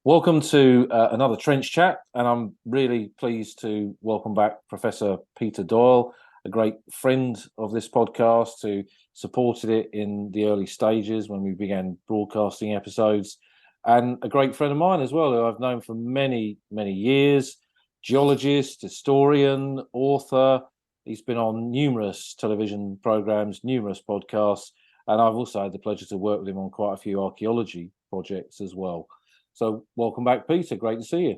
Welcome to another Trench Chat, and I'm really pleased to welcome back Professor Peter Doyle, a great friend of this podcast who supported it in the early stages when we began broadcasting episodes, and a great friend of mine as well, who I've known for many, many years, geologist, historian, author. He's been on numerous television programs, numerous podcasts, and I've also had the pleasure to work with him on quite a few archaeology projects as well. So welcome back, Peter. Great to see you.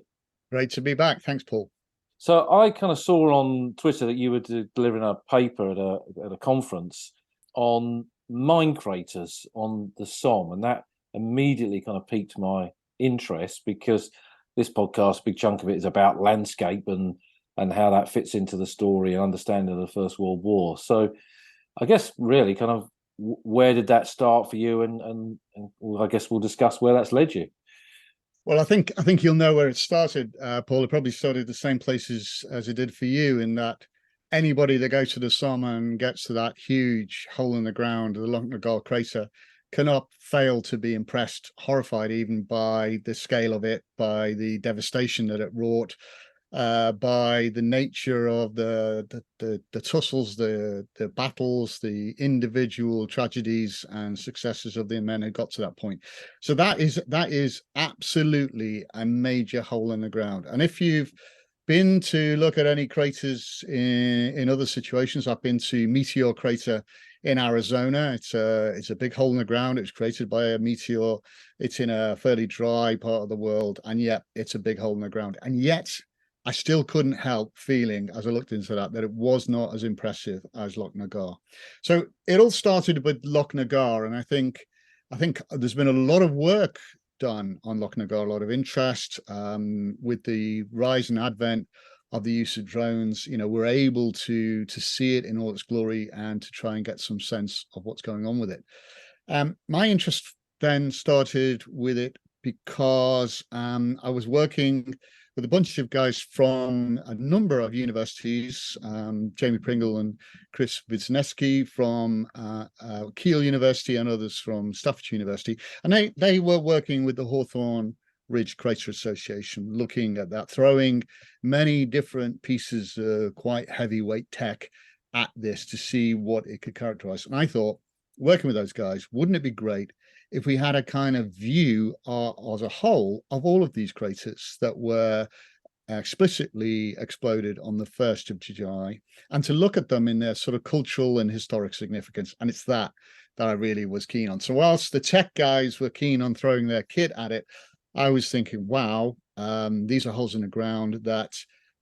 Great to be back. Thanks, Paul. So I kind of saw on Twitter that you were delivering a paper at a conference on mine craters on the Somme, and that immediately kind of piqued my interest because this podcast, a big chunk of it, is about landscape and how that fits into the story and understanding of the First World War. So I guess really kind of where did that start for you, and I guess we'll discuss where that's led you. Well, I think you'll know where it started, Paul. It probably started the same places as it did for you, in that anybody that goes to the Somme and gets to that huge hole in the ground, the Lochnagar crater, cannot fail to be impressed, horrified even by the scale of it, by the devastation that it wrought, by the nature of the tussles, the battles, the individual tragedies and successes of the men who got to that point. So that is absolutely a major hole in the ground. And if you've been to look at any craters in other situations, I've been to Meteor Crater in Arizona. It's a big hole in the ground. It was created by a meteor. It's in a fairly dry part of the world, and yet it's a big hole in the ground. And yet I still couldn't help feeling, as I looked into that it was not as impressive as Lochnagar. So it all started with Lochnagar, and I think there's been a lot of work done on Lochnagar, a lot of interest with the rise and advent of the use of drones. You know, we're able to see it in all its glory and to try and get some sense of what's going on with it. My interest then started with it because I was working with a bunch of guys from a number of universities, Jamie Pringle and Chris Wisniewski from Kiel University and others from Staffordshire University. And they were working with the Hawthorne Ridge Crater Association, looking at that, throwing many different pieces of quite heavyweight tech at this to see what it could characterize. And I thought, working with those guys, wouldn't it be great if we had a kind of view as a whole of all of these craters that were explicitly exploded on the 1st of July, and to look at them in their sort of cultural and historic significance. And it's that I really was keen on. So whilst the tech guys were keen on throwing their kit at it, I was thinking, wow, these are holes in the ground that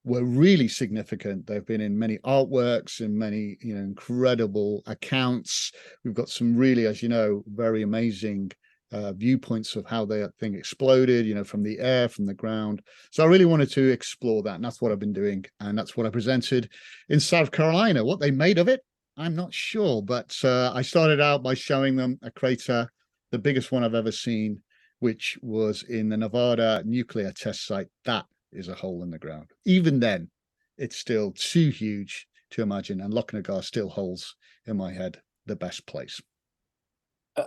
were really significant. They've been in many artworks and many, incredible accounts. We've got some really, as you know, very amazing viewpoints of how that thing exploded, from the air, from the ground. So I really wanted to explore that, and that's what I've been doing, and that's what I presented in South Carolina. What they made of it, I'm not sure, but I started out by showing them a crater, the biggest one I've ever seen, which was in the Nevada nuclear test site. That is a hole in the ground. Even then, it's still too huge to imagine, and Lochnagar still holds in my head the best place.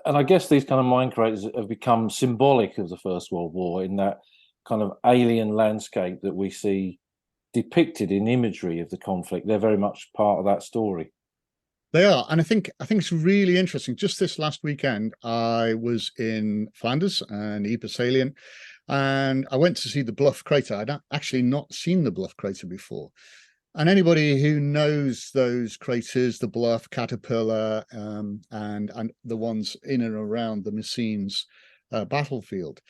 And I guess these kind of mine craters have become symbolic of the First World War in that kind of alien landscape that we see depicted in imagery of the conflict. They're very much part of that story. They are, and I think it's really interesting. Just this last weekend, I was in Flanders and Ypres Salient, and I went to see the Bluff crater. I'd actually not seen the Bluff crater before. And anybody who knows those craters, the Bluff, Caterpillar, and the ones in and around the Messines battlefield,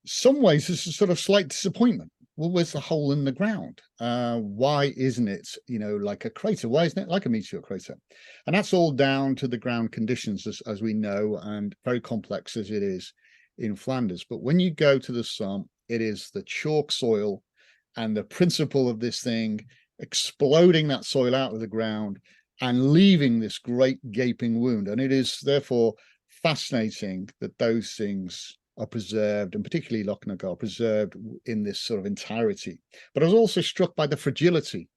some ways this is sort of slight disappointment. Well, where's the hole in the ground? Why isn't it, like a crater? Why isn't it like a meteor crater? And that's all down to the ground conditions, as we know, and very complex as it is in Flanders. But when you go to the Somme, it is the chalk soil and the principle of this thing exploding that soil out of the ground and leaving this great gaping wound. And it is therefore fascinating that those things are preserved, and particularly Lochnagar preserved in this sort of entirety. But I was also struck by the fragility.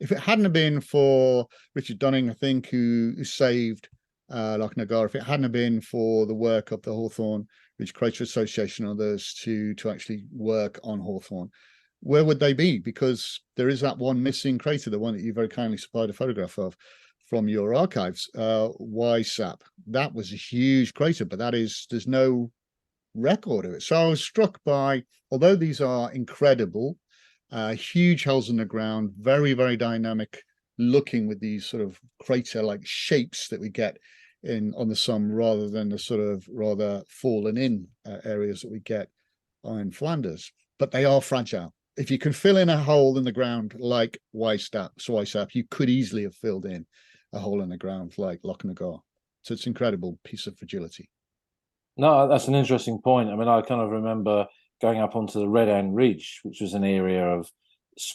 If it hadn't been for Richard Dunning, I think, who saved Loch Nagar, if it hadn't have been for the work of the Hawthorne Ridge Crater Association and others to actually work on Hawthorne, where would they be? Because there is that one missing crater, the one that you very kindly supplied a photograph of from your archives, YSAP. That was a huge crater, but there's no record of it. So I was struck by, although these are incredible, huge holes in the ground, very, very dynamic looking with these sort of crater-like shapes that we get on the Somme, rather than the sort of rather fallen in areas that we get in Flanders. But they are fragile. If you can fill in a hole in the ground like YSAP, you could easily have filled in a hole in the ground like Loch Nagar. So it's an incredible piece of fragility. No, that's an interesting point. I mean, I kind of remember going up onto the Red Ant Ridge, which was an area of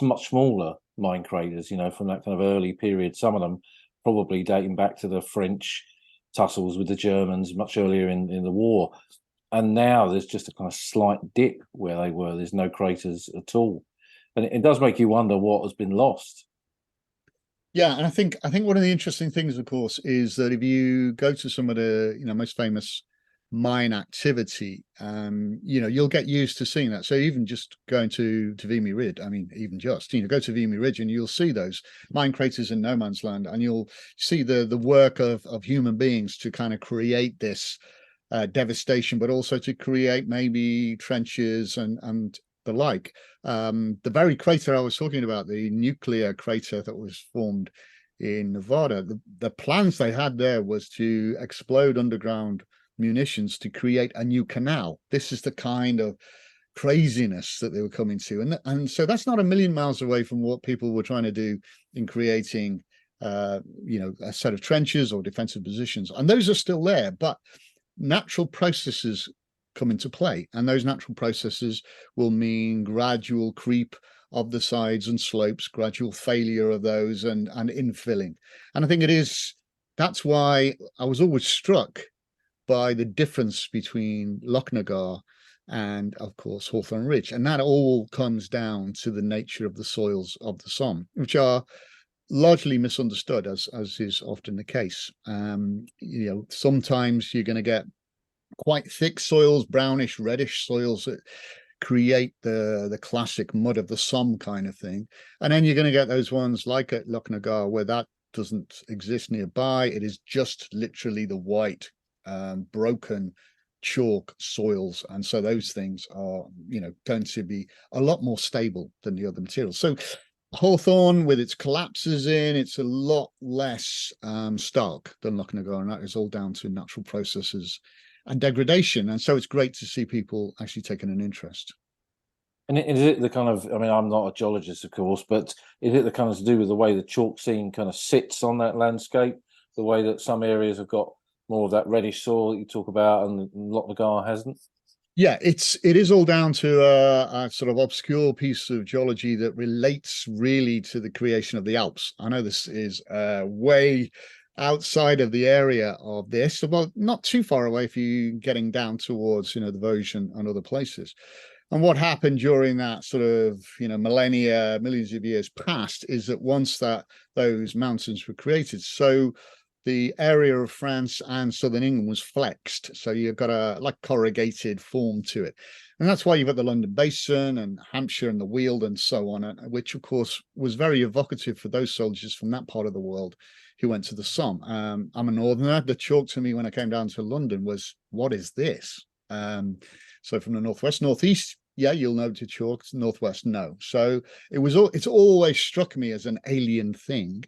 much smaller mine craters, from that kind of early period, some of them probably dating back to the French tussles with the Germans much earlier in the war. And now there's just a kind of slight dip where they were. There's no craters at all. And it does make you wonder what has been lost. Yeah, and I think one of the interesting things, of course, is that if you go to some of the most famous mine activity, you'll get used to seeing that. So even just going to Vimy Ridge, I mean, even just go to Vimy Ridge and you'll see those mine craters in no man's land, and you'll see the work of human beings to kind of create this devastation, but also to create maybe trenches and the like. The very crater I was talking about, the nuclear crater that was formed in Nevada, the plans they had there was to explode underground munitions to create a new canal. This is the kind of craziness that they were coming to, and so that's not a million miles away from what people were trying to do in creating a set of trenches or defensive positions, and those are still there. But natural processes come into play, and those natural processes will mean gradual creep of the sides and slopes, gradual failure of those, and infilling. And I think that's why I was always struck by the difference between Loch Nagar and, of course, Hawthorne Ridge. And that all comes down to the nature of the soils of the Somme, which are largely misunderstood, as is often the case. Sometimes you're going to get quite thick soils, brownish, reddish soils that create the classic mud of the Somme kind of thing. And then you're going to get those ones like at Loch Nagar where that doesn't exist nearby. It is just literally the white broken chalk soils, and so those things are going to be a lot more stable than the other materials. So Hawthorne, with its collapses it's a lot less stark than Loch Nagar, and that is all down to natural processes and degradation. And so it's great to see people actually taking an interest. And is it the kind of, I mean, I'm not a geologist, of course, but is it the kind of to do with the way the chalk seam kind of sits on that landscape, the way that some areas have got more of that reddish soil that you talk about and Loch Nagar hasn't? Yeah, it is all down to a sort of obscure piece of geology that relates really to the creation of the Alps. I know this is way outside of the area of this, well, not too far away if you're getting down towards, the Vosges and other places. And what happened during that sort of, millennia, millions of years past, is that once those mountains were created, so the area of France and southern England was flexed. So you've got a like corrugated form to it. And that's why you've got the London Basin and Hampshire and the Weald and so on, which of course was very evocative for those soldiers from that part of the world who went to the Somme. I'm a northerner. The chalk to me when I came down to London was, what is this? So from the northwest, northeast, yeah, you'll know the chalk. Northwest, no. So it's always struck me as an alien thing.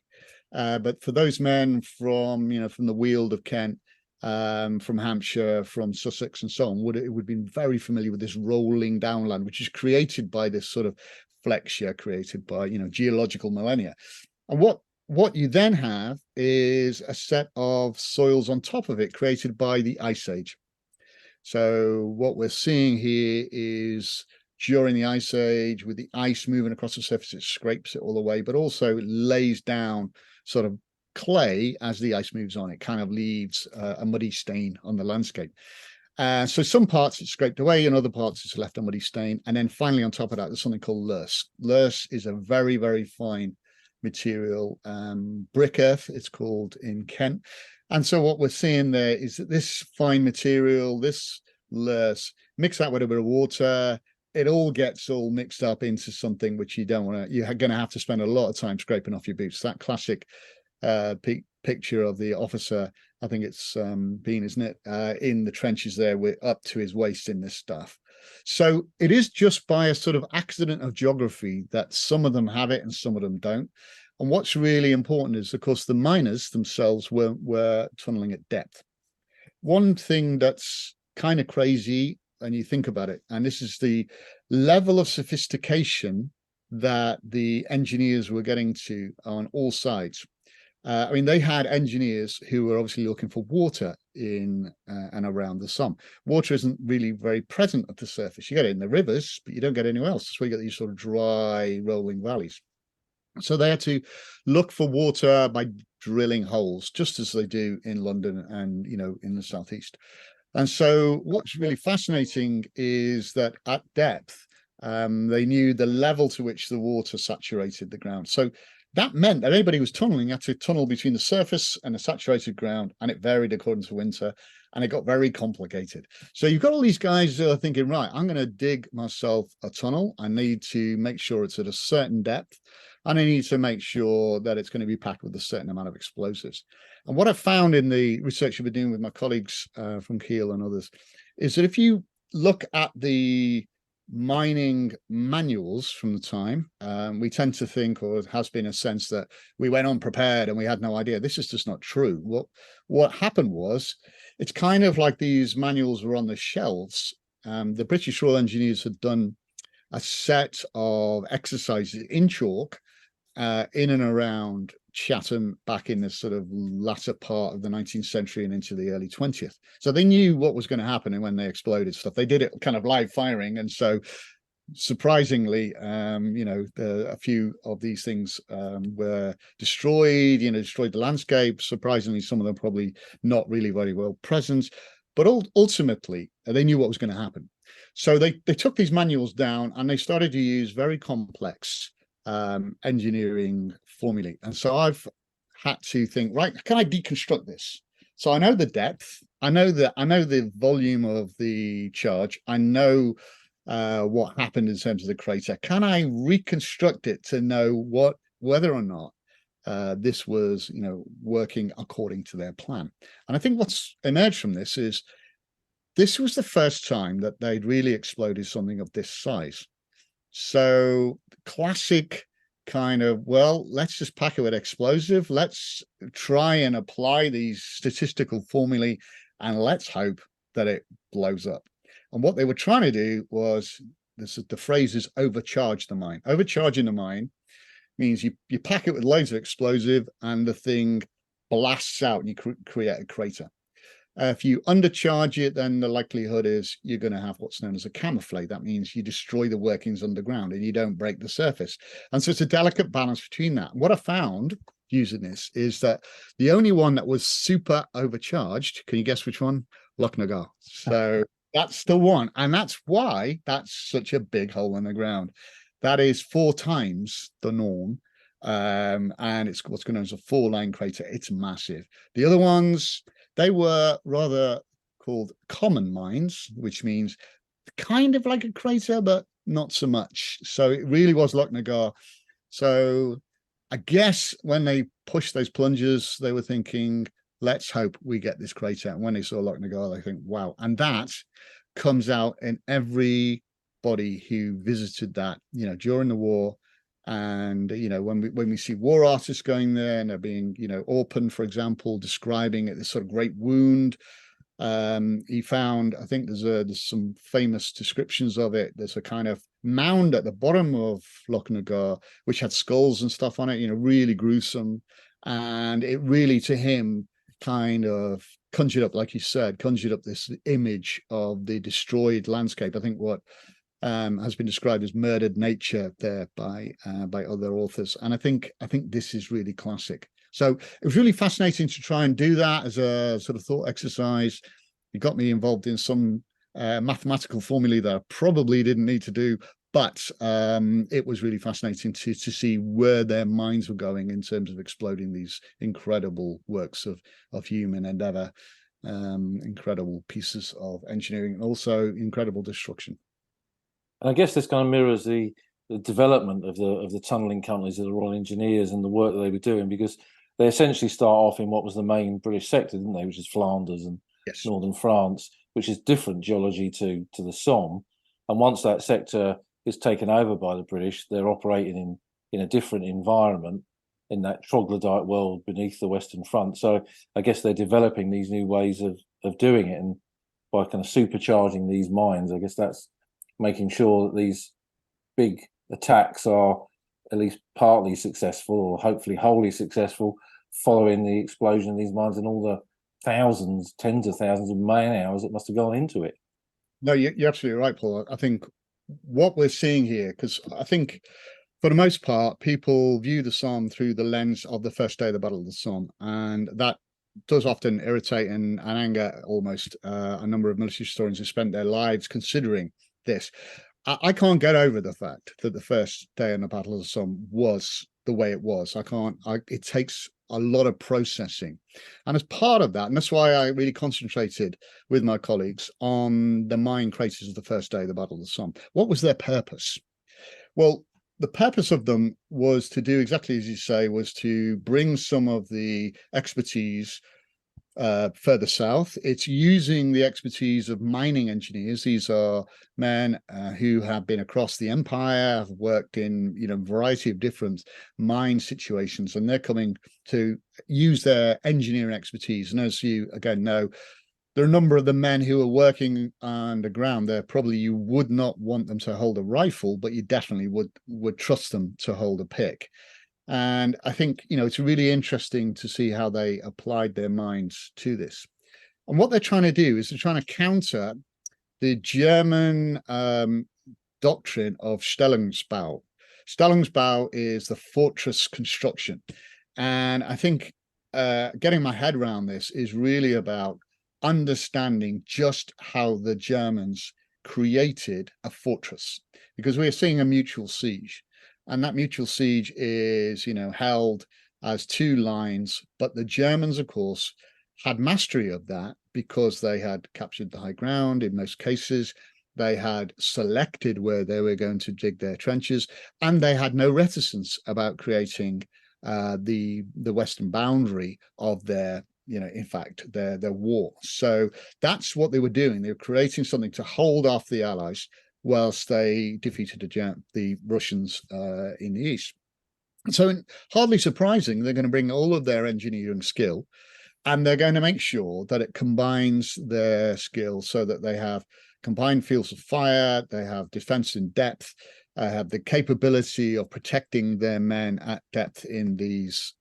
But for those men from the Weald of Kent, from Hampshire, from Sussex, and so on, would have been very familiar with this rolling downland, which is created by this sort of flexure created by geological millennia. And what you then have is a set of soils on top of it created by the Ice Age. So what we're seeing here is during the Ice Age, with the ice moving across the surface, it scrapes it all away, but also lays down sort of clay as the ice moves on. It kind of leaves a muddy stain on the landscape. So some parts it's scraped away, and other parts it's left a muddy stain. And then finally on top of that, there's something called loess. Loess is a very, very fine material, brick earth, it's called in Kent. And so what we're seeing there is that this fine material, this loess, mix that with a bit of water, it all gets all mixed up into something which you don't want to, you're going to have to spend a lot of time scraping off your boots. That classic picture of the officer, I think it's Bean, isn't it, in the trenches there with up to his waist in this stuff. So it is just by a sort of accident of geography that some of them have it and some of them don't. And what's really important is, of course, the miners themselves were tunneling at depth. One thing that's kind of crazy, and you think about it, and this is the level of sophistication that the engineers were getting to on all sides. I mean, they had engineers who were obviously looking for water in and around the Somme. Water isn't really very present at the surface. You get it in the rivers, but you don't get it anywhere else. That's why you get these sort of dry, rolling valleys. So they had to look for water by drilling holes, just as they do in London and, you know, in the southeast. And so what's really fascinating is that at depth, they knew the level to which the water saturated the ground. So that meant that anybody who was tunneling had to tunnel between the surface and the saturated ground, and it varied according to winter, and it got very complicated. So you've got all these guys who are thinking, right, I'm going to dig myself a tunnel. I need to make sure it's at a certain depth, and I need to make sure that it's going to be packed with a certain amount of explosives. And what I found in the research I've been doing with my colleagues from Kiel and others is that if you look at the mining manuals from the time, we tend to think, or it has been a sense, that we went unprepared and we had no idea. This is just not true. What happened was, it's kind of like these manuals were on the shelves. The British Royal Engineers had done a set of exercises in chalk in and around Chatham back in the sort of latter part of the 19th century and into the early 20th. So they knew what was going to happen, and when they exploded stuff, they did it kind of live firing. And so surprisingly, you know, a few of these things were destroyed, you know, destroyed the landscape. Surprisingly, some of them probably not really very well present, but ultimately they knew what was going to happen. So they took these manuals down and they started to use very complex engineering formulae. And so I've had to think, right, can I deconstruct this? So I know the depth, I know the volume of the charge, I know what happened in terms of the crater. Can I reconstruct it to know whether or not this was, you know, working according to their plan? And I think what's emerged from this is this was the first time that they'd really exploded something of this size. So classic kind of, well, let's just pack it with explosive. Let's try and apply these statistical formulae and let's hope that it blows up. And what they were trying to do was, the phrase is overcharge the mine. Overcharging the mine means you pack it with loads of explosive and the thing blasts out and you create a crater. If you undercharge it, then the likelihood is you're going to have what's known as a camouflage. That means you destroy the workings underground and you don't break the surface. And so it's a delicate balance between that. What I found using this is that the only one that was super overcharged, can you guess which one? Lochnagar. So that's the one. And that's why that's such a big hole in the ground. That is 4 times the norm. And it's what's known as a 4-line crater. It's massive. The other ones, they were rather called common mines, which means kind of like a crater, but not so much. So it really was Lochnagar. So I guess when they pushed those plungers, they were thinking, let's hope we get this crater. And when they saw Lochnagar, they think, wow. And that comes out in everybody who visited that, you know, during the war. And, you know, when we see war artists going there and they're being, you know, Orpen, for example, describing it, this sort of great wound. He found, I think there's some famous descriptions of it. There's a kind of mound at the bottom of Lochnagar, which had skulls and stuff on it, you know, really gruesome. And it really, to him, kind of conjured up, like you said, this image of the destroyed landscape. I think what has been described as murdered nature there by other authors. And I think this is really classic. So it was really fascinating to try and do that as a sort of thought exercise. It got me involved in some mathematical formulae that I probably didn't need to do, But it was really fascinating to see where their minds were going in terms of exploding these incredible works of human endeavor, incredible pieces of engineering, and also incredible destruction. And I guess this kind of mirrors the development of the tunneling companies of the Royal Engineers and the work that they were doing, because they essentially start off in what was the main British sector, didn't they, which is Flanders and Yes. northern France, which is different geology to the Somme. And once that sector is taken over by the British, they're operating in a different environment in that troglodyte world beneath the Western Front. So I guess they're developing these new ways of doing it, and by kind of supercharging these mines, I guess that's making sure that these big attacks are at least partly successful, or hopefully wholly successful, following the explosion of these mines and all the thousands, tens of thousands of man hours that must have gone into it. No, you're absolutely right, Paul. I think what we're seeing here, because I think for the most part, people view the Somme through the lens of the first day of the Battle of the Somme, and that does often irritate and anger almost a number of military historians who spent their lives considering this. I can't get over the fact that the first day in the Battle of the Somme was the way it was. It takes a lot of processing. And as part of that, and that's why I really concentrated with my colleagues on the mine craters of the first day of the Battle of the Somme. What was their purpose? Well, the purpose of them was to do exactly as you say, was to bring some of the expertise further south. It's using the expertise of mining engineers. These are men who have been across the empire, have worked in a variety of different mine situations, and they're coming to use their engineering expertise. And as you again know, there are a number of the men who are working underground there. Probably you would not want them to hold a rifle, but you definitely would trust them to hold a pick. And I think, it's really interesting to see how they applied their minds to this. And what they're trying to do is they're trying to counter the German doctrine of Stellungsbau. Stellungsbau is the fortress construction. And I think getting my head around this is really about understanding just how the Germans created a fortress, because we are seeing a mutual siege. And that mutual siege is, held as two lines. But the Germans, of course, had mastery of that because they had captured the high ground in most cases. They had selected where they were going to dig their trenches, and they had no reticence about creating the western boundary of their, in fact, their war. So that's what they were doing. They were creating something to hold off the Allies whilst they defeated the Russians in the east. So hardly surprising, they're going to bring all of their engineering skill, and they're going to make sure that it combines their skill so that they have combined fields of fire, they have defense in depth, have the capability of protecting their men at depth in these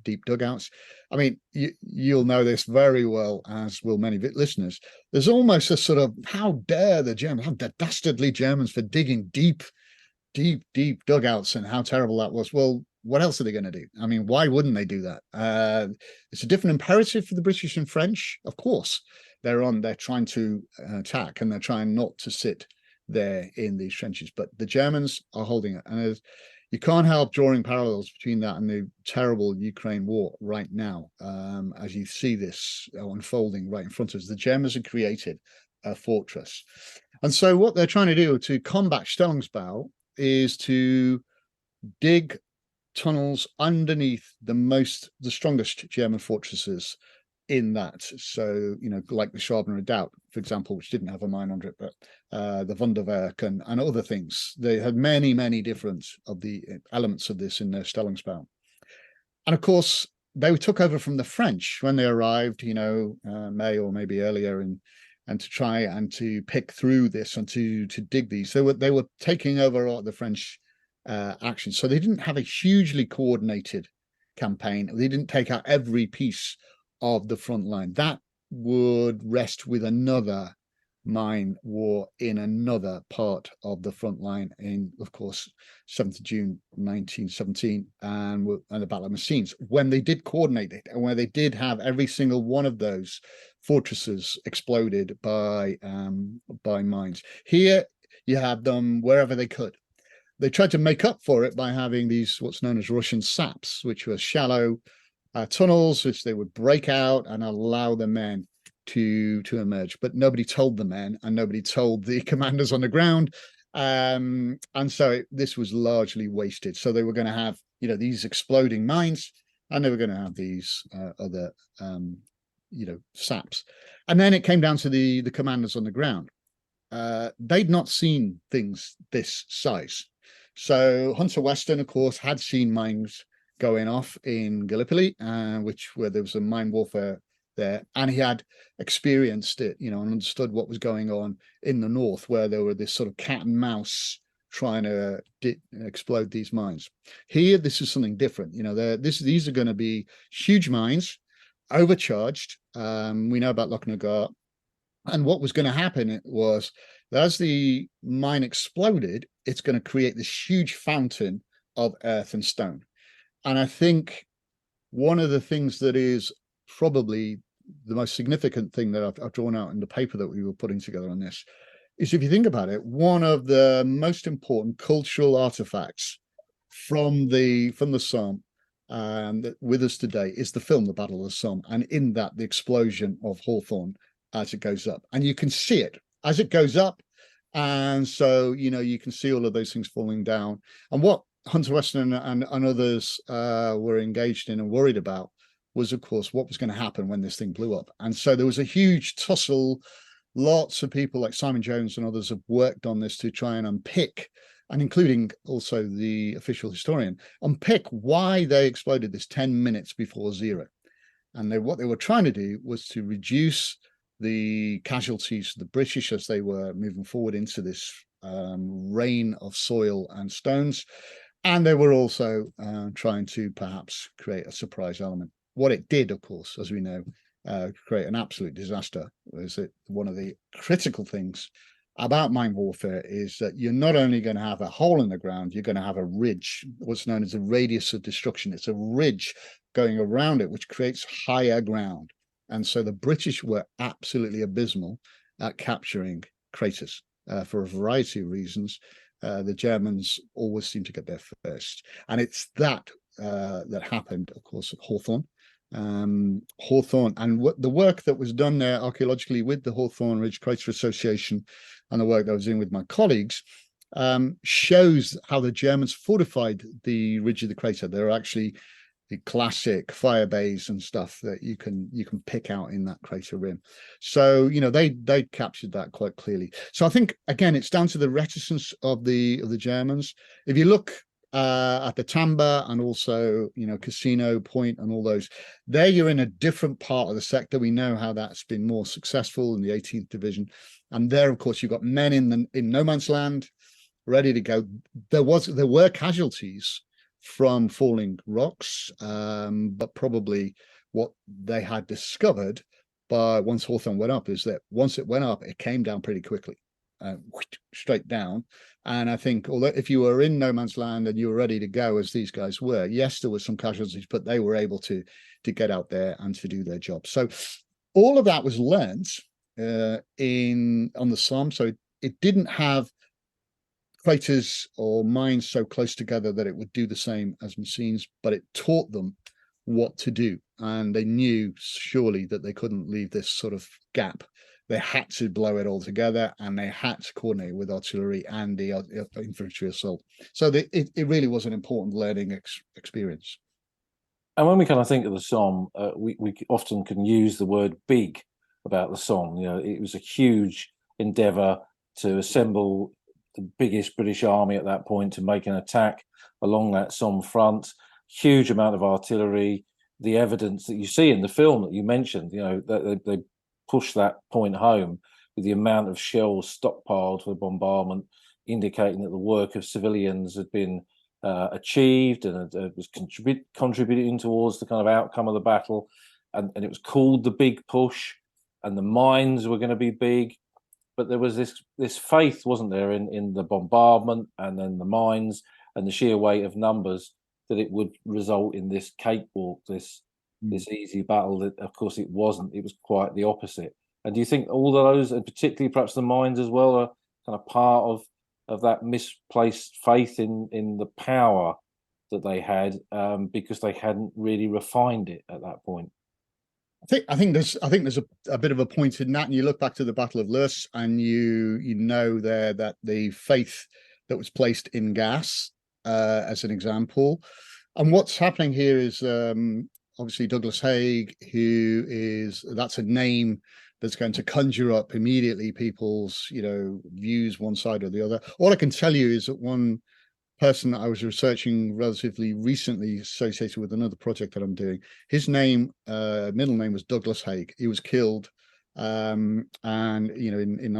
deep dugouts. I mean, you'll know this very well, as will many listeners. There's almost a sort of, how dare the Germans, how dastardly Germans for digging deep dugouts, and how terrible that was. Well, what else are they going to do? I mean, why wouldn't they do that? It's a different imperative for the British and French, of course. They're trying to attack, and they're trying not to sit there in these trenches, but the Germans are holding it. And you can't help drawing parallels between that and the terrible Ukraine war right now, as you see this unfolding right in front of us. The Germans have created a fortress, and so what they're trying to do to combat Stellungsbau is to dig tunnels underneath the strongest German fortresses in that. So, like the Schwaben Redoubt, for example, which didn't have a mine under it, but the Wunderwerk and other things. They had many different of the elements of this in their Stellungsbau. And of course, they took over from the French when they arrived, May or maybe earlier, and to try and to pick through this and to dig these. They were taking over the French action. So they didn't have a hugely coordinated campaign. They didn't take out every piece of the front line. That would rest with another mine war in another part of the front line in, of course, 7th of June 1917, and the Battle of Messines, when they did coordinate it, and where they did have every single one of those fortresses exploded by mines. Here, You had them wherever they could. They tried to make up for it by having these what's known as Russian saps, which were shallow tunnels, which they would break out and allow the men to emerge. But nobody told the men, and nobody told the commanders on the ground. And so this was largely wasted. So they were going to have, these exploding mines, and they were going to have these other, saps. And then it came down to the commanders on the ground. They'd not seen things this size. So Hunter Weston, of course, had seen mines going off in Gallipoli, where there was a mine warfare there, and he had experienced it, and understood what was going on in the north, where there were this sort of cat and mouse trying to explode these mines. Here, this is something different. These are going to be huge mines, overcharged. We know about Lochnagar. And what was going to happen was that as the mine exploded, it's going to create this huge fountain of earth and stone. And I think one of the things that is probably the most significant thing that I've drawn out in the paper that we were putting together on this is, if you think about it, one of the most important cultural artifacts from the Somme with us today is the film The Battle of the Somme, and in that, the explosion of Hawthorne as it goes up, and you can see it as it goes up. And so, you can see all of those things falling down. And what Hunter Weston and others were engaged in and worried about was, of course, what was going to happen when this thing blew up. And so there was a huge tussle. Lots of people like Simon Jones and others have worked on this to try and unpick, and including also the official historian, unpick why they exploded this 10 minutes before zero. And what they were trying to do was to reduce the casualties of the British as they were moving forward into this rain of soil and stones. And they were also trying to perhaps create a surprise element. What it did, of course, as we know, create an absolute disaster. Was that one of the critical things about mine warfare is that you're not only going to have a hole in the ground, you're going to have a ridge, what's known as a radius of destruction. It's a ridge going around it, which creates higher ground. And so the British were absolutely abysmal at capturing craters for a variety of reasons. The Germans always seem to get there first. And it's that happened, of course, at Hawthorne. Hawthorne, and the work that was done there archaeologically with the Hawthorne Ridge Crater Association and the work that I was doing with my colleagues shows how the Germans fortified the ridge of the crater. There are actually the classic fire bays and stuff that you can pick out in that crater rim. So they captured that quite clearly. So I think, again, it's down to the reticence of the Germans. If you look at the Tamba and also Casino Point and all those, there you're in a different part of the sector. We know how that's been more successful in the 18th Division, and there, of course, you've got men in no man's land ready to go. There were casualties from falling rocks, but probably what they had discovered once Hawthorne went up is that once it went up, it came down pretty quickly, straight down. And I think, although if you were in no man's land and you were ready to go, as these guys were, yes, there were some casualties, but they were able to get out there and to do their job. So all of that was learned on the Somme. So it didn't have craters or mines so close together that it would do the same as Messines, but it taught them what to do. And they knew surely that they couldn't leave this sort of gap. They had to blow it all together, and they had to coordinate with artillery and the infantry assault. So it really was an important learning experience. And when we kind of think of the Somme, we often can use the word big about the Somme. It was a huge endeavour to assemble the biggest British army at that point to make an attack along that Somme front. Huge amount of artillery. The evidence that you see in the film that you mentioned, that they pushed that point home with the amount of shells stockpiled for the bombardment, indicating that the work of civilians had been achieved and it was contributing towards the kind of outcome of the battle. And it was called the Big Push, and the mines were going to be big. But there was this faith, wasn't there, in the bombardment and then the mines and the sheer weight of numbers, that it would result in this cakewalk, this easy battle. That, of course, it wasn't. It was quite the opposite. And do you think all of those, and particularly perhaps the mines as well, kind of part of that misplaced faith in the power that they had, because they hadn't really refined it at that point. I think there's a bit of a point in that, and you look back to the Battle of Loos, and you know there that the faith that was placed in gas, as an example, and what's happening here is obviously Douglas Haig, that's a name that's going to conjure up immediately people's views one side or the other. All I can tell you is that one person that I was researching relatively recently, associated with another project that I'm doing, his middle name was Douglas Haig. He was killed, and in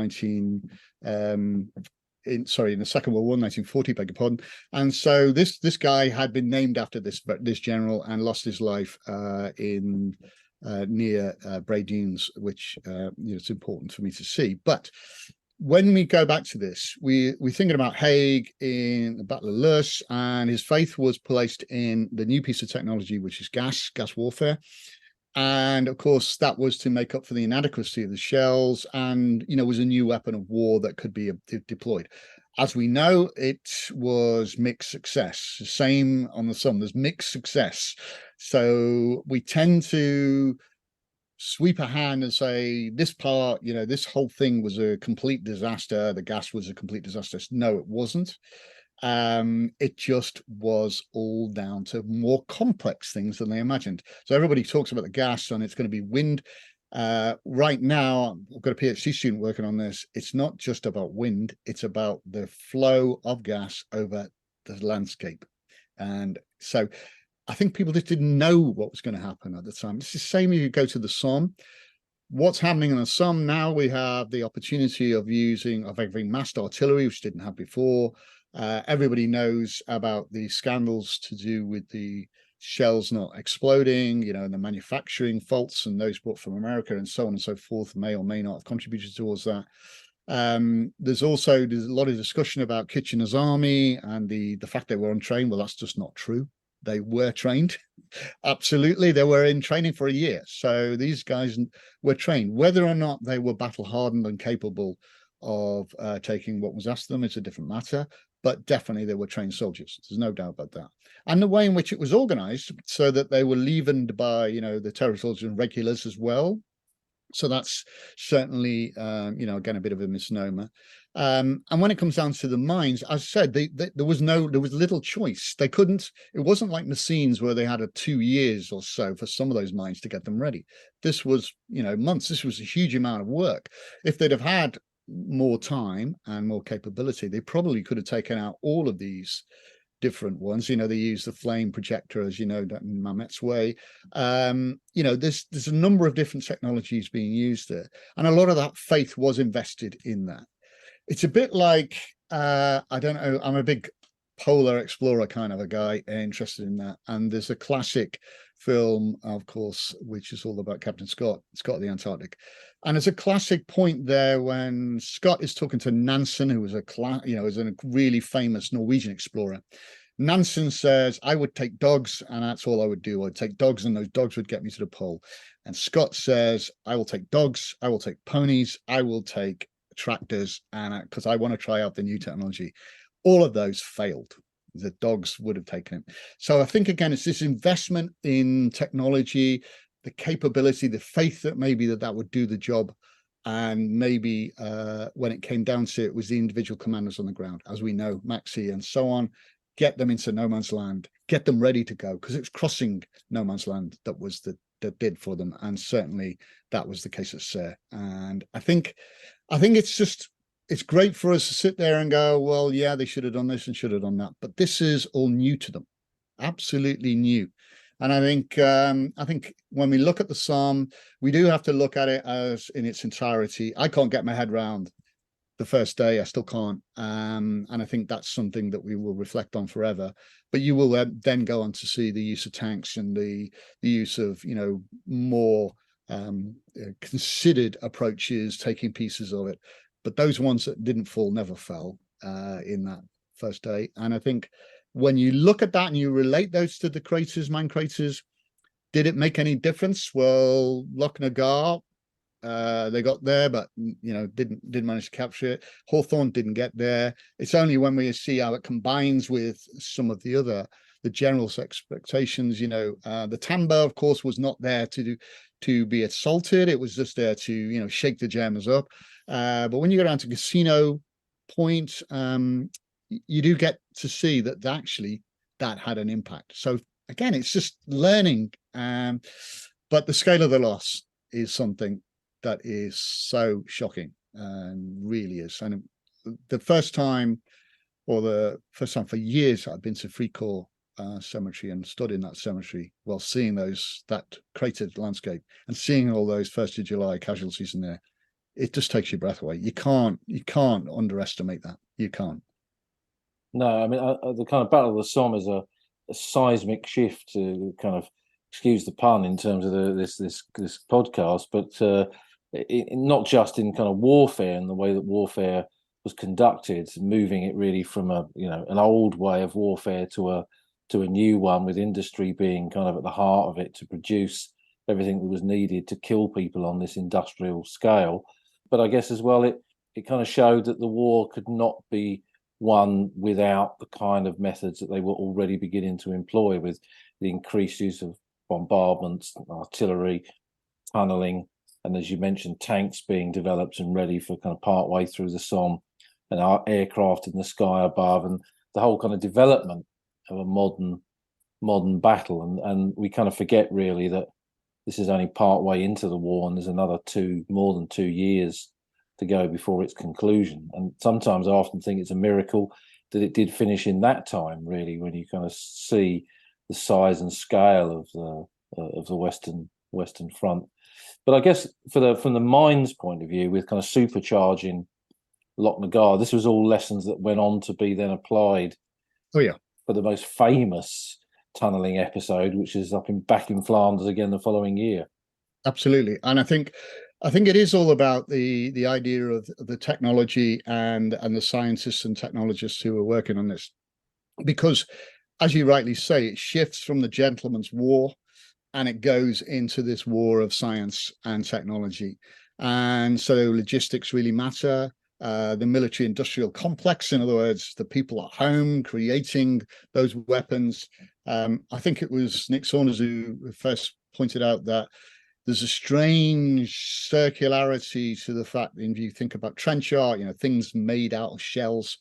the Second World War, 1940, beg your pardon. And so this guy had been named after this general and lost his life in near Bray Dunes, which it's important for me to see. But when we go back to this, we're thinking about Haig in the Battle of Loos, and his faith was placed in the new piece of technology, which is gas warfare. And of course, that was to make up for the inadequacy of the shells, and was a new weapon of war that could be deployed. As we know, it was mixed success. The same on the Somme, there's mixed success. So we tend to sweep a hand and say this part, this whole thing was a complete disaster. The gas was a complete disaster. No, it wasn't. It just was all down to more complex things than they imagined. So everybody talks about the gas and it's going to be wind. Right now, I've got a PhD student working on this. It's not just about wind, it's about the flow of gas over the landscape. And so I think people just didn't know what was going to happen at the time. It's the same if you go to the Somme. What's happening in the Somme now, we have the opportunity of having massed artillery, which didn't have before. Everybody knows about the scandals to do with the shells not exploding, and the manufacturing faults, and those brought from America and so on and so forth may or may not have contributed towards that. There's a lot of discussion about Kitchener's army and the fact they were untrained. Well, that's just not true. They were trained. Absolutely. They were in training for a year. So these guys were trained. Whether or not they were battle hardened and capable of taking what was asked of them is a different matter. But definitely they were trained soldiers. There's no doubt about that. And the way in which it was organized so that they were leavened by, the territorials and regulars as well. So that's certainly, again, a bit of a misnomer. And when it comes down to the mines, as I said, there was little choice. It wasn't like Messines where they had 2 years or so for some of those mines to get them ready. This was, months. This was a huge amount of work. If they'd have had more time and more capability, they probably could have taken out all of these different ones. They use the flame projector, as Mamet's way. There's a number of different technologies being used there, and a lot of that faith was invested in that. It's a bit like I don't know, I'm a big polar explorer kind of a guy, interested in that. And there's a classic film, of course, which is all about Captain Scott of the Antarctic. And there's a classic point there when Scott is talking to Nansen, who was is a really famous Norwegian explorer. Nansen says, I would take dogs, and that's all I would do. I'd take dogs, and those dogs would get me to the pole. And Scott says, I will take dogs, I will take ponies, I will take tractors, and because I want to try out the new technology. All of those failed. The dogs would have taken it. So I think, again, it's this investment in technology, the capability, the faith that maybe that would do the job. And maybe when it came down to it, it was the individual commanders on the ground, as we know, Maxey and so on, get them into no man's land, get them ready to go, because it was crossing no man's land that did for them. And certainly that was the case at Serre. And I think it's great for us to sit there and go, well, yeah, they should have done this and should have done that. But this is all new to them, absolutely new. And I think when we look at the Somme, we do have to look at it as in its entirety. I can't get my head around the first day. I still can't. And I think that's something that we will reflect on forever. But you will then go on to see the use of tanks and the use of, more considered approaches, taking pieces of it. But those ones that didn't fall never fell in that first day. And I think when you look at that and you relate those to the craters, mine craters, did it make any difference? Well, Loch na Gar, They got there, but didn't manage to capture it. Hawthorne didn't get there. It's only when we see how it combines with some of the general's expectations. The tambour, of course, was not there to be assaulted. It was just there to shake the Germans up. But when you go down to Casino Point, you do get to see that actually that had an impact. So again, it's just learning. But the scale of the loss is something that is so shocking, and really is. And the first time for years, I've been to Fricourt cemetery and stood in that cemetery while seeing that cratered landscape and seeing all those 1st of July casualties in there. It just takes your breath away. You can't underestimate that. You can't. No, I mean, the kind of Battle of the Somme is a seismic shift, to kind of excuse the pun in terms of this podcast, but not just in kind of warfare and the way that warfare was conducted, moving it really from an old way of warfare to a new one, with industry being kind of at the heart of it to produce everything that was needed to kill people on this industrial scale. But I guess as well, it kind of showed that the war could not be won without the kind of methods that they were already beginning to employ, with the increased use of bombardments, artillery, tunneling, and as you mentioned, tanks being developed and ready for kind of part way through the Somme, and our aircraft in the sky above, and the whole kind of development of a modern battle. And we kind of forget really that this is only part way into the war, and there's another more than 2 years to go before its conclusion. And sometimes I often think it's a miracle that it did finish in that time, really, when you kind of see the size and scale of the Western Front. But I guess from the mind's point of view, with kind of supercharging Lochnagar, this was all lessons that went on to be then applied. Oh yeah, for the most famous tunneling episode, which is back in Flanders again the following year. Absolutely, and I think it is all about the idea of the technology and the scientists and technologists who are working on this, because, as you rightly say, it shifts from the gentleman's war and it goes into this war of science and technology. And so logistics really matter. The military industrial complex, in other words, the people at home creating those weapons. I think it was Nick Saunders who first pointed out that there's a strange circularity to the fact that if you think about trench art, things made out of shells,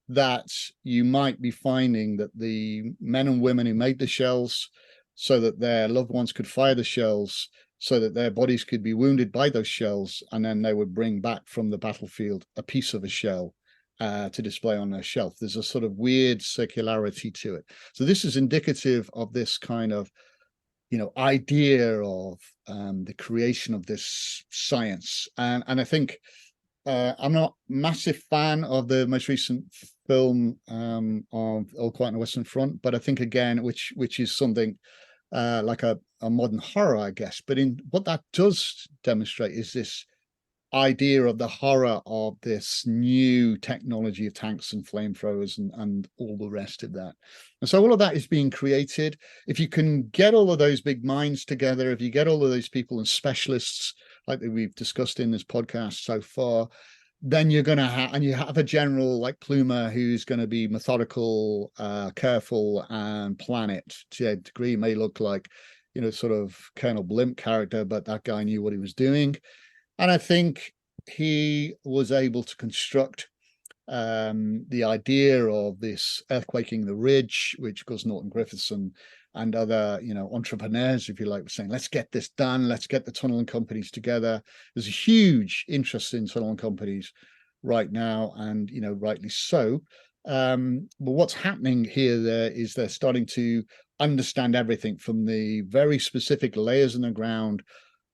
that you might be finding that the men and women who made the shells so that their loved ones could fire the shells, so that their bodies could be wounded by those shells, and then they would bring back from the battlefield a piece of a shell to display on their shelf. There's a sort of weird circularity to it. So this is indicative of this kind of idea of the creation of this science. And I think I'm not a massive fan of the most recent film of All Quiet on the Western Front, but I think again, which is something like a modern horror, I guess. But in what that does demonstrate is this idea of the horror of this new technology of tanks and flamethrowers and all the rest of that. And so all of that is being created. If you can get all of those big minds together, if you get all of those people and specialists like we've discussed in this podcast so far, then you're going to have, and you have a general like Plumer who's going to be methodical, careful, and plan it to a degree. May look like, sort of Colonel Blimp character, but that guy knew what he was doing. And I think he was able to construct the idea of this earthquaking the ridge, which, of course, Norton Griffiths and other, entrepreneurs, if you like, were saying, let's get this done. Let's get the tunneling companies together. There's a huge interest in tunneling companies right now, and, rightly so. But what's happening there is they're starting to understand everything from the very specific layers in the ground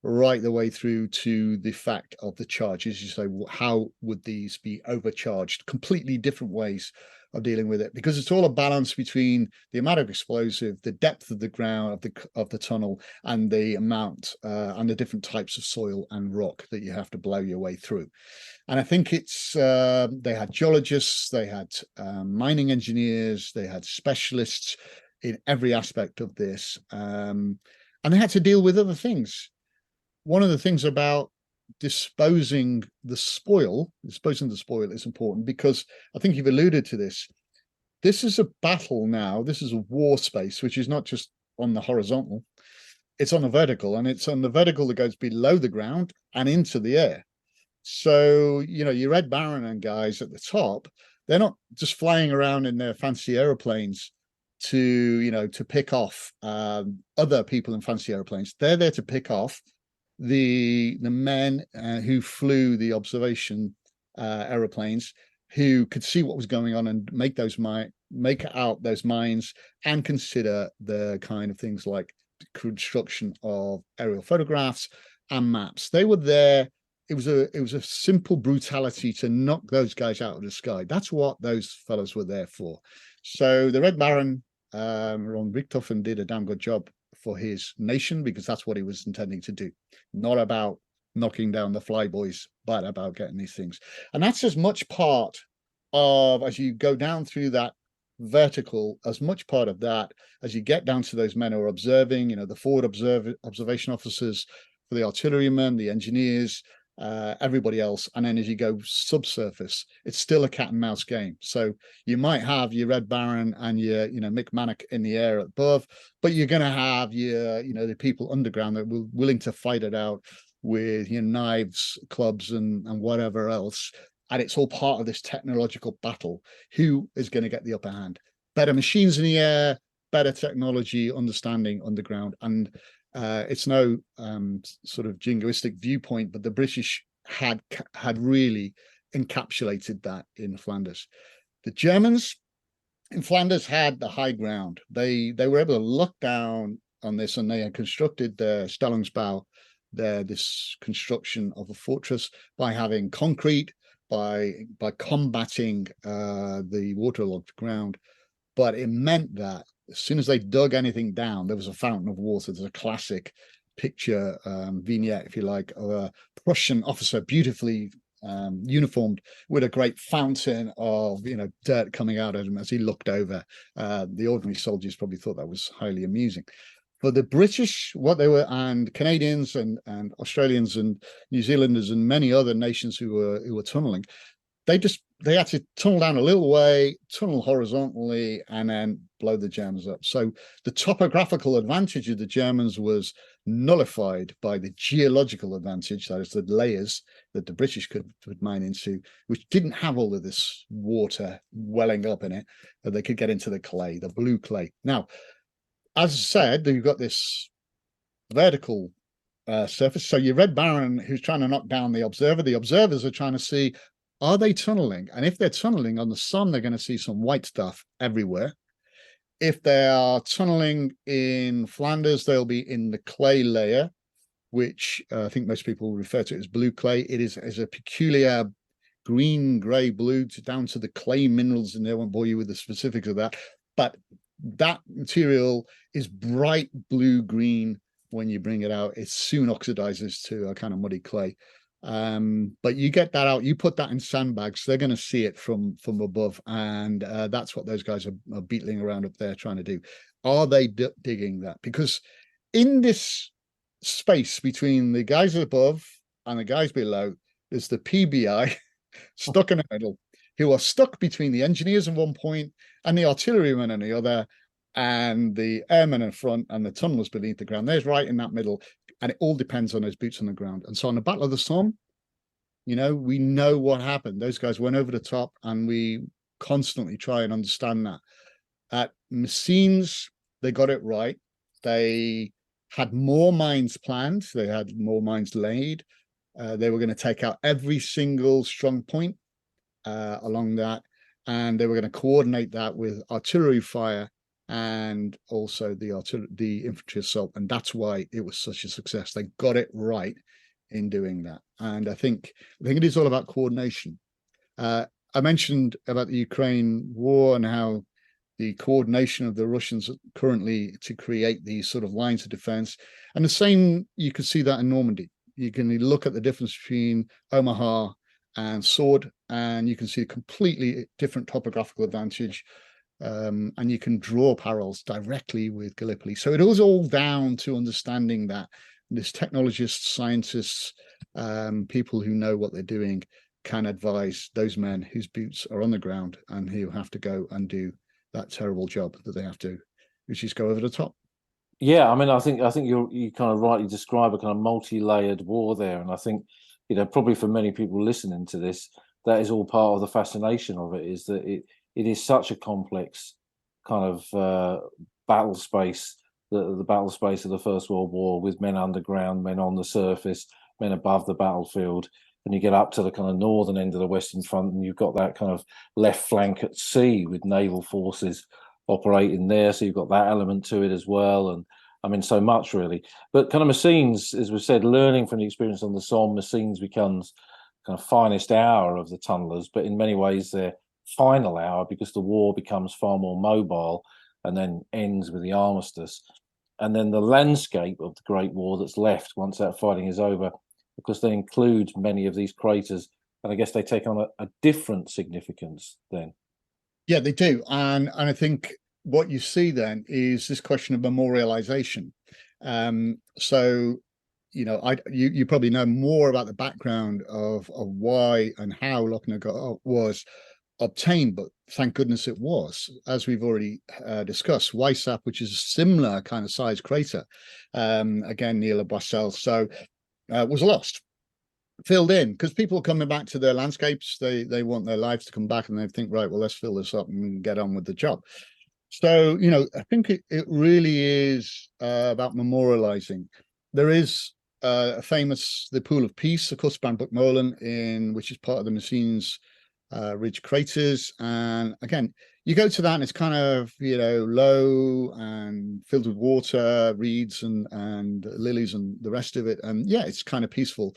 right the way through to the fact of the charges. You say, well, how would these be overcharged? Completely different ways of dealing with it, because it's all a balance between the amount of explosive, the depth of the ground of the tunnel, and the amount and the different types of soil and rock that you have to blow your way through. And I think it's they had geologists, they had mining engineers, they had specialists in every aspect of this, and they had to deal with other things. One of the things about disposing the spoil is important, because I think you've alluded to this. This is a battle now. This is a war space, which is not just on the horizontal. It's on the vertical, and it's on the vertical that goes below the ground and into the air. So, your Red Baron and guys at the top, they're not just flying around in their fancy aeroplanes to pick off other people in fancy airplanes. They're there to pick off the men who flew the observation aeroplanes, who could see what was going on and make out those mines and consider the kind of things like construction of aerial photographs and maps. They were there. It was a simple brutality to knock those guys out of the sky. That's what those fellows were there for. So the Red Baron, Ron Richthofen, did a damn good job for his nation, because that's what he was intending to do. Not about knocking down the flyboys, but about getting these things. And that's as much part of, as you go down through that vertical, as much part of that as you get down to those men who are observing, the forward observation officers, for the artillerymen, the engineers, everybody else. And then as you go subsurface, it's still a cat and mouse game. So you might have your Red Baron and your Mick Mannock in the air above, but you're going to have your the people underground that were willing to fight it out with knives, clubs, and whatever else. And it's all part of this technological battle. Who is going to get the upper hand? Better machines in the air, better technology, understanding underground. And it's no sort of jingoistic viewpoint, but the British had really encapsulated that in Flanders. The Germans in Flanders had the high ground. They were able to look down on this, and they had constructed their Stellungsbau, this construction of a fortress, by having concrete, by combating the waterlogged ground. But it meant that as soon as they dug anything down, there was a fountain of water. There's a classic picture, vignette, if you like, of a Prussian officer, beautifully uniformed, with a great fountain of dirt coming out of him as he looked over. The ordinary soldiers probably thought that was highly amusing. For the British, what they were, and Canadians and Australians and New Zealanders and many other nations who were tunneling, they had to tunnel down a little way, tunnel horizontally, and then blow the Germans up. So the topographical advantage of the Germans was nullified by the geological advantage, that is the layers that the British could mine into, which didn't have all of this water welling up in it, that they could get into the clay, the blue clay. Now, as I said, you've got this vertical surface. So your Red Baron, who's trying to knock down the observer, the observers are trying to see, are they tunneling? And if they're tunneling on the Somme, they're going to see some white stuff everywhere. If they are tunneling in Flanders, they'll be in the clay layer, which I think most people refer to as blue clay. It is a peculiar green, grey, blue, down to the clay minerals in there. I won't bore you with the specifics of that. But that material is bright blue-green. When you bring it out, it soon oxidizes to a kind of muddy clay. But you get that out, you put that in sandbags, they're going to see it from above, and that's what those guys are beetling around up there trying to do. Are they digging that? Because in this space between the guys above and the guys below, there's the PBI stuck in the middle, who are stuck between the engineers at one point and the artillerymen on the other, and the airmen in front and the tunnelers beneath the ground. There's right in that middle, and it all depends on those boots on the ground. And so on the Battle of the Somme, we know what happened. Those guys went over the top, and we constantly try and understand that. At Messines, they got it right. They had more mines planned. They had more mines laid. They were going to take out every single strong point along that, and they were going to coordinate that with artillery fire and also the infantry assault. And that's why it was such a success. They got it right in doing that. And I think it is all about coordination. I mentioned about the Ukraine war and how the coordination of the Russians currently to create these sort of lines of defense. And the same, you can see that in Normandy. You can look at the difference between Omaha and Sword, and you can see a completely different topographical advantage. And you can draw parallels directly with Gallipoli. So it was all down to understanding that this technologists, scientists, people who know what they're doing can advise those men whose boots are on the ground and who have to go and do that terrible job that they have to, which is go over the top. Yeah, I mean, I think you kind of rightly describe a kind of multi-layered war there, and I think, probably for many people listening to this, that is all part of the fascination of it, is that it is such a complex kind of battle space, the battle space of the First World War, with men underground, men on the surface, men above the battlefield, and you get up to the kind of northern end of the Western Front, and you've got that kind of left flank at sea with naval forces operating there, so you've got that element to it as well. And I mean, so much really. But kind of Messines, as we said, learning from the experience on the Somme, Messines becomes kind of finest hour of the tunnelers, but in many ways their final hour, because the war becomes far more mobile and then ends with the armistice. And then the landscape of the Great War that's left once that fighting is over, because they include many of these craters, and I guess they take on a different significance then. Yeah, they do. And I think what you see then is this question of memorialization. So, you probably know more about the background of why and how Lochnagar was obtained, but thank goodness it was. As we've already discussed, Weissap, which is a similar kind of size crater, again near La Boisselle, so was lost, filled in, because people are coming back to their landscapes. They want their lives to come back, and they think, right, well, let's fill this up and get on with the job. So, I think it really is about memorializing. There is a famous, the Pool of Peace, of course, Banbuckmolen, which is part of the Messines Ridge craters. And again, you go to that and it's kind of, low and filled with water, reeds and lilies and the rest of it. And yeah, it's kind of peaceful.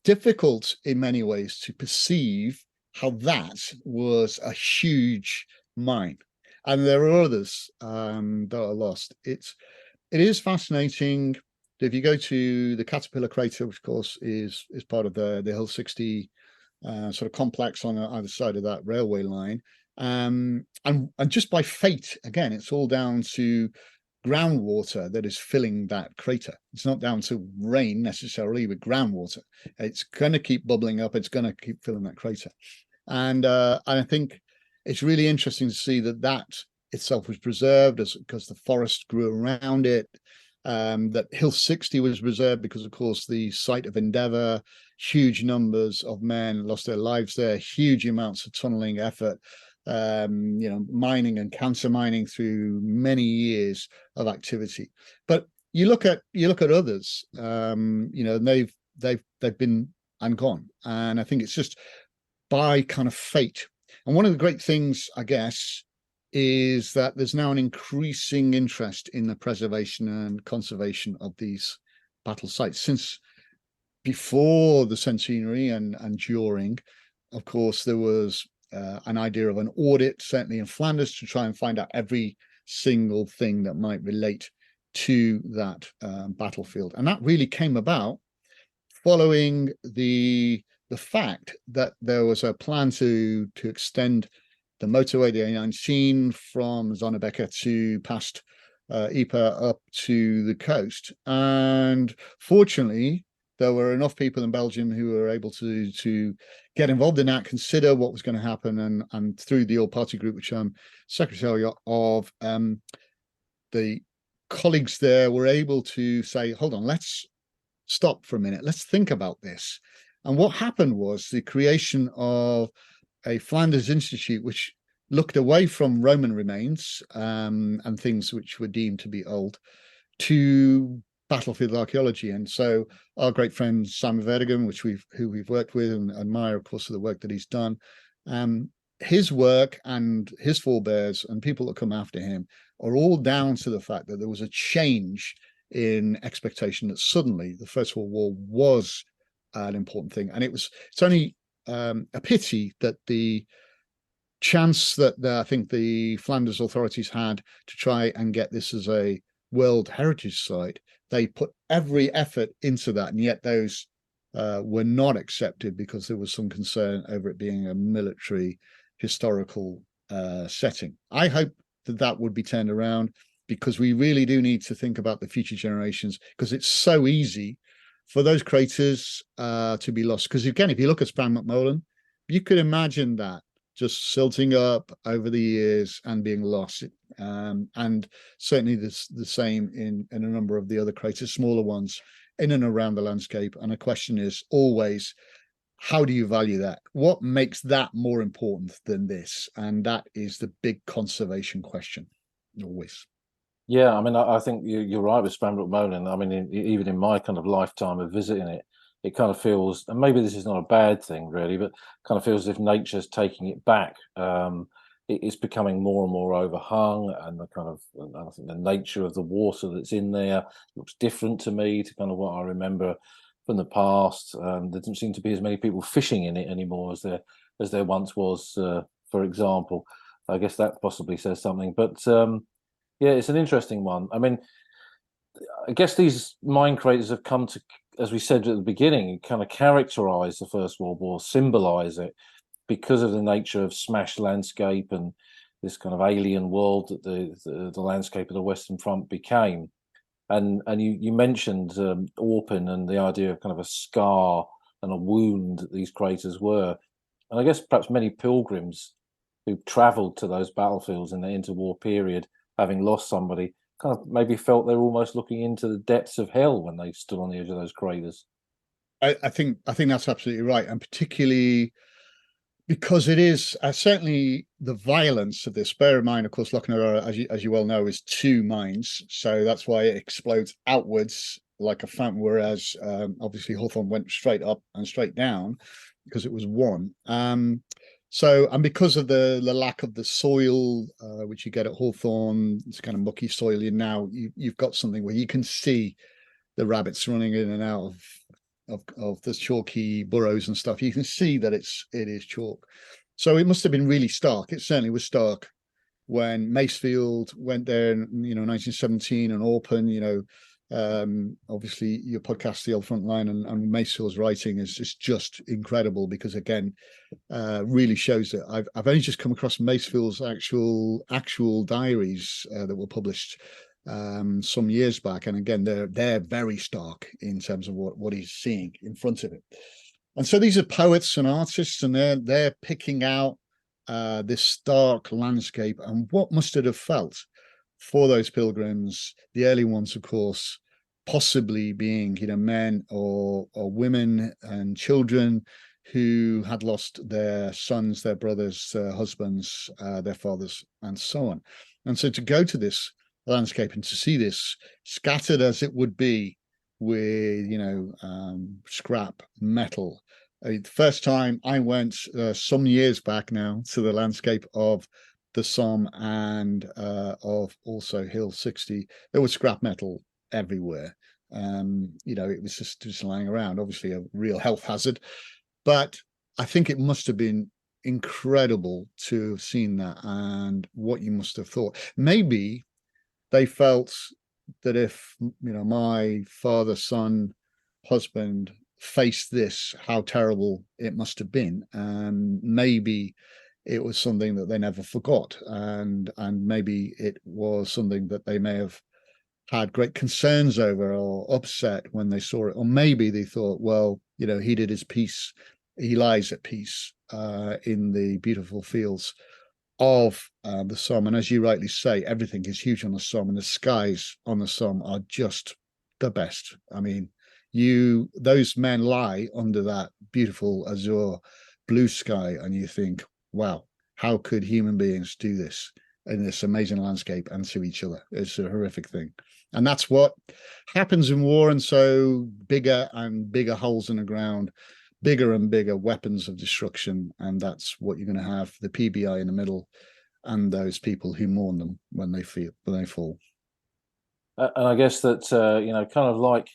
Difficult in many ways to perceive how that was a huge mine. And there are others that are lost. It is fascinating. If you go to the Caterpillar crater, which of course is part of the Hill 60 sort of complex on either side of that railway line, and just by fate, again, it's all down to groundwater that is filling that crater. It's not down to rain necessarily, but groundwater. It's going to keep bubbling up. It's going to keep filling that crater. And I think it's really interesting to see that itself was preserved because the forest grew around it. That Hill 60 was preserved because, of course, the site of Endeavour, huge numbers of men lost their lives there, huge amounts of tunneling effort, mining and counter mining through many years of activity. But you look at others, they've been and gone, and I think it's just by kind of fate. And one of the great things, I guess, is that there's now an increasing interest in the preservation and conservation of these battle sites. Since before the centenary and during, of course, there was an idea of an audit, certainly in Flanders, to try and find out every single thing that might relate to that battlefield. And that really came about following the fact that there was a plan to extend the motorway, the A19, from Zonnebeke to past Ypres up to the coast. And fortunately, there were enough people in Belgium who were able to get involved in that, consider what was going to happen, and through the All Party Group, which I'm secretary of, the colleagues there were able to say, hold on, let's stop for a minute, let's think about this. And what happened was the creation of a Flanders Institute, which looked away from Roman remains and things which were deemed to be old, to battlefield archaeology. And so our great friend Simon Verdigem, who we've worked with and admire, of course, for the work that he's done, his work and his forebears and people that come after him are all down to the fact that there was a change in expectation that suddenly the First World War was an important thing. And it's only a pity that the chance that I think the Flanders authorities had to try and get this as a World Heritage Site, they put every effort into that, and yet those were not accepted because there was some concern over it being a military historical setting. I hope that would be turned around, because we really do need to think about the future generations, because it's so easy for those craters to be lost. Because again, if you look at Span McMullen, you could imagine that just silting up over the years and being lost. And certainly the same in a number of the other craters, smaller ones in and around the landscape. And the question is always, how do you value that? What makes that more important than this? And that is the big conservation question, always. Yeah, I mean, I think you're right with Spambrook Molan. I mean, even in my kind of lifetime of visiting it, it kind of feels, and maybe this is not a bad thing really, but kind of feels as if nature's taking it back. It's becoming more and more overhung, and the kind of, I think the nature of the water that's in there looks different to me to kind of what I remember from the past. There doesn't seem to be as many people fishing in it anymore as there once was, for example. I guess that possibly says something, but. Yeah, it's an interesting one. I mean, I guess these mine craters have come to, as we said at the beginning, kind of characterize the First World War, symbolize it because of the nature of smashed landscape and this kind of alien world that the landscape of the Western Front became. And you mentioned Orpin and the idea of kind of a scar and a wound that these craters were. And I guess perhaps many pilgrims who travelled to those battlefields in the interwar period, having lost somebody, kind of maybe felt they were almost looking into the depths of hell when they stood on the edge of those craters. I think that's absolutely right, and particularly because it is certainly the violence of this. Bear in mind, of course, Lochnagar, as you well know, is two mines, so that's why it explodes outwards like a fountain, whereas obviously Hawthorne went straight up and straight down because it was one. So, and because of the lack of the soil, which you get at Hawthorne, it's kind of mucky soil. You've got something where you can see the rabbits running in and out of the chalky burrows and stuff. You can see that it is chalk. So it must have been really stark. It certainly was stark when Macefield went there in 1917, and Orpin. Obviously your podcast, The Old Front Line, and Macefield's writing is just incredible, because again, really shows that I've only just come across Macefield's actual diaries that were published some years back, and again they're very stark in terms of what he's seeing in front of him. And so these are poets and artists, and they're picking out this stark landscape, and what must it have felt for those pilgrims, the early ones, of course, possibly being men or women and children who had lost their sons, their brothers, their husbands, their fathers, and so on. And so to go to this landscape and to see this, scattered as it would be with scrap metal. The first time I went some years back now to the landscape of the Somme and of also Hill 60, there was scrap metal everywhere. It was just lying around, obviously a real health hazard. But I think it must have been incredible to have seen that, and what you must have thought. Maybe they felt that if my father, son, husband faced this, how terrible it must have been, and maybe it was something that they never forgot, and maybe it was something that they may have had great concerns over or upset when they saw it, or maybe they thought, well, he did his piece, he lies at peace in the beautiful fields of the Somme. And as you rightly say, everything is huge on the Somme, and the skies on the Somme are just the best. I mean, those men lie under that beautiful azure blue sky, and you think, wow, how could human beings do this in this amazing landscape and to each other? It's a horrific thing. And that's what happens in war. And so bigger and bigger holes in the ground, bigger and bigger weapons of destruction. And that's what you're going to have, the PBI in the middle, and those people who mourn them when they fall. And I guess that, kind of like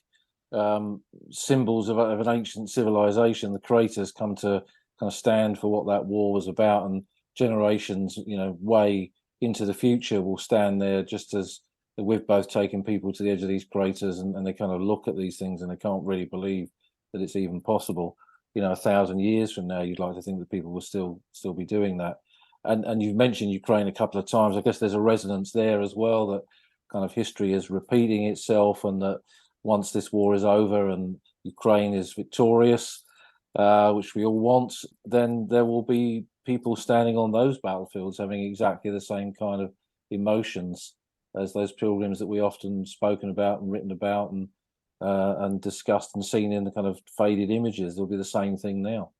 symbols of an ancient civilization, the craters come to kind of stand for what that war was about, and generations, way into the future will stand there, just as we've both taken people to the edge of these craters, and they kind of look at these things and they can't really believe that it's even possible. 1,000 years from now, you'd like to think that people will still be doing that. And you've mentioned Ukraine a couple of times. I guess there's a resonance there as well, that kind of history is repeating itself, and that once this war is over and Ukraine is victorious, which we all want, then there will be people standing on those battlefields having exactly the same kind of emotions as those pilgrims that we often spoken about and written about and discussed and seen in the kind of faded images. There'll be the same thing now.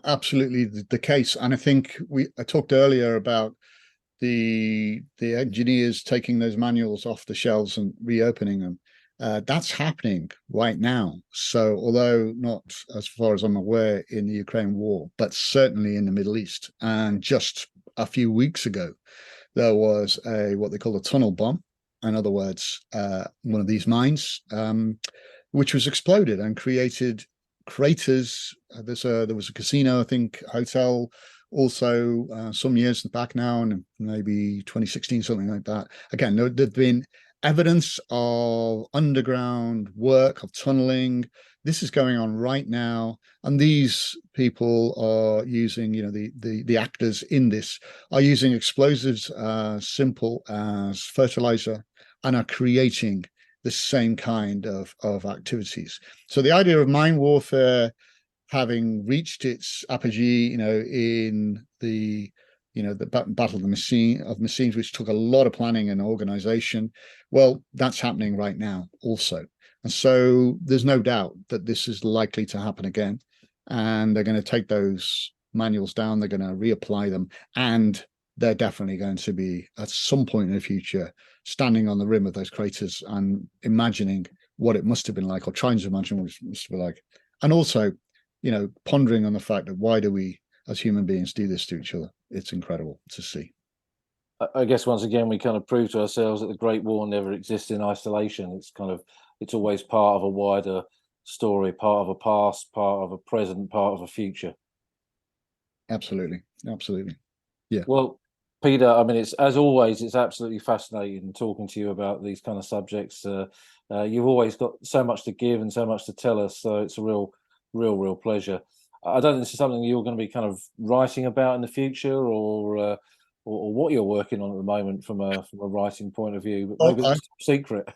Absolutely the case. And I think I talked earlier about the engineers taking those manuals off the shelves and reopening them. That's happening right now. So although not as far as I'm aware in the Ukraine war, but certainly in the Middle East. And just a few weeks ago, there was what they call a tunnel bomb. In other words, one of these mines, which was exploded and created craters. There was a casino, I think, hotel, also some years back now, and maybe 2016, something like that. Again, there'd been evidence of underground work, of tunneling. This is going on right now, and these people are using, the actors in this are using explosives simple as fertilizer and are creating the same kind of activities. So the idea of mine warfare having reached its apogee, in the battle of the machines, which took a lot of planning and organization. Well, that's happening right now also. And so there's no doubt that this is likely to happen again. And they're going to take those manuals down, they're going to reapply them, and they're definitely going to be, at some point in the future, standing on the rim of those craters and imagining what it must have been like, or trying to imagine what it must have been like. And also, pondering on the fact that why do we as human beings do this to each other? It's incredible to see. I guess once again we kind of prove to ourselves that the Great War never exists in isolation. It's always part of a wider story, part of a past, part of a present, part of a future. Absolutely. Yeah. Well, Peter, I mean, it's, as always, it's absolutely fascinating talking to you about these kind of subjects. You've always got so much to give and so much to tell us, so it's a real pleasure. I don't think this is something you're going to be kind of writing about in the future, or what you're working on at the moment from a writing point of view, but maybe it's a secret.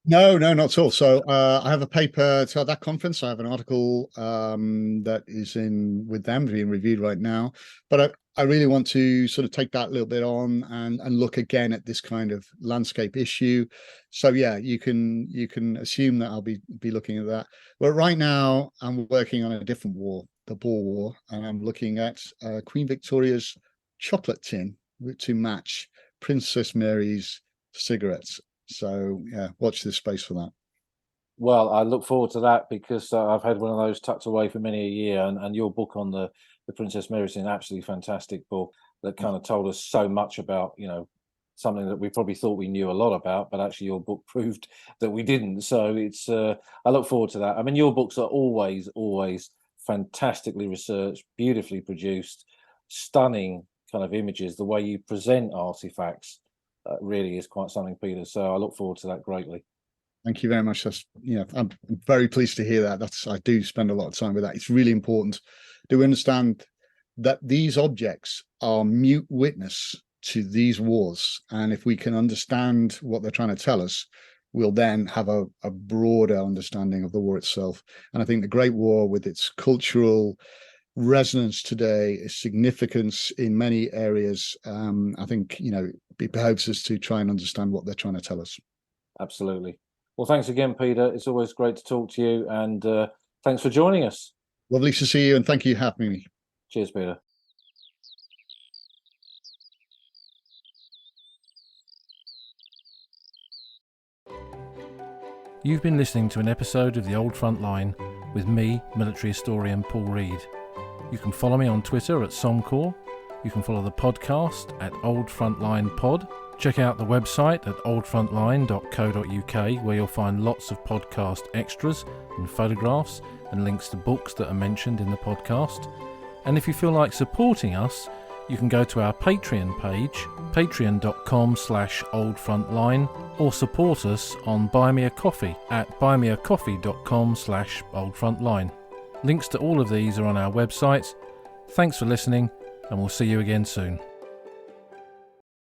No, not at all. So I have a paper at that conference. I have an article that is in with them being reviewed right now. But I really want to sort of take that a little bit on and look again at this kind of landscape issue. So yeah, you can assume that I'll be looking at that. But right now I'm working on a different war, the Boer War, and I'm looking at Queen Victoria's chocolate tin to match Princess Mary's cigarettes. So yeah, watch this space for that. Well, I look forward to that, because I've had one of those tucked away for many a year, and your book on the Princess Mary is an absolutely fantastic book that kind of told us so much about, something that we probably thought we knew a lot about, but actually your book proved that we didn't. So it's I look forward to that. I mean, your books are always fantastically researched, beautifully produced, stunning kind of images. The way you present artifacts really is quite something, Peter. So I look forward to that greatly. Thank you very much. I'm very pleased to hear that. I do spend a lot of time with that. It's really important to understand that these objects are mute witness to these wars. And if we can understand what they're trying to tell us, we'll then have a broader understanding of the war itself. And I think the Great War, with its cultural resonance today, its significance in many areas, I think, it behoves us to try and understand what they're trying to tell us. Absolutely. Well, thanks again, Peter. It's always great to talk to you, and thanks for joining us. Lovely to see you, and thank you for having me. Cheers, Peter. You've been listening to an episode of The Old Front Line with me, military historian Paul Reed. You can follow me on Twitter at Somcore. You can follow the podcast at Old Frontline Pod. Check out the website at oldfrontline.co.uk, where you'll find lots of podcast extras and photographs and links to books that are mentioned in the podcast. And if you feel like supporting us, you can go to our Patreon page, patreon.com/oldfrontline, or support us on Buy Me a Coffee at buymeacoffee.com/oldfrontline. Links to all of these are on our website. Thanks for listening, and we'll see you again soon.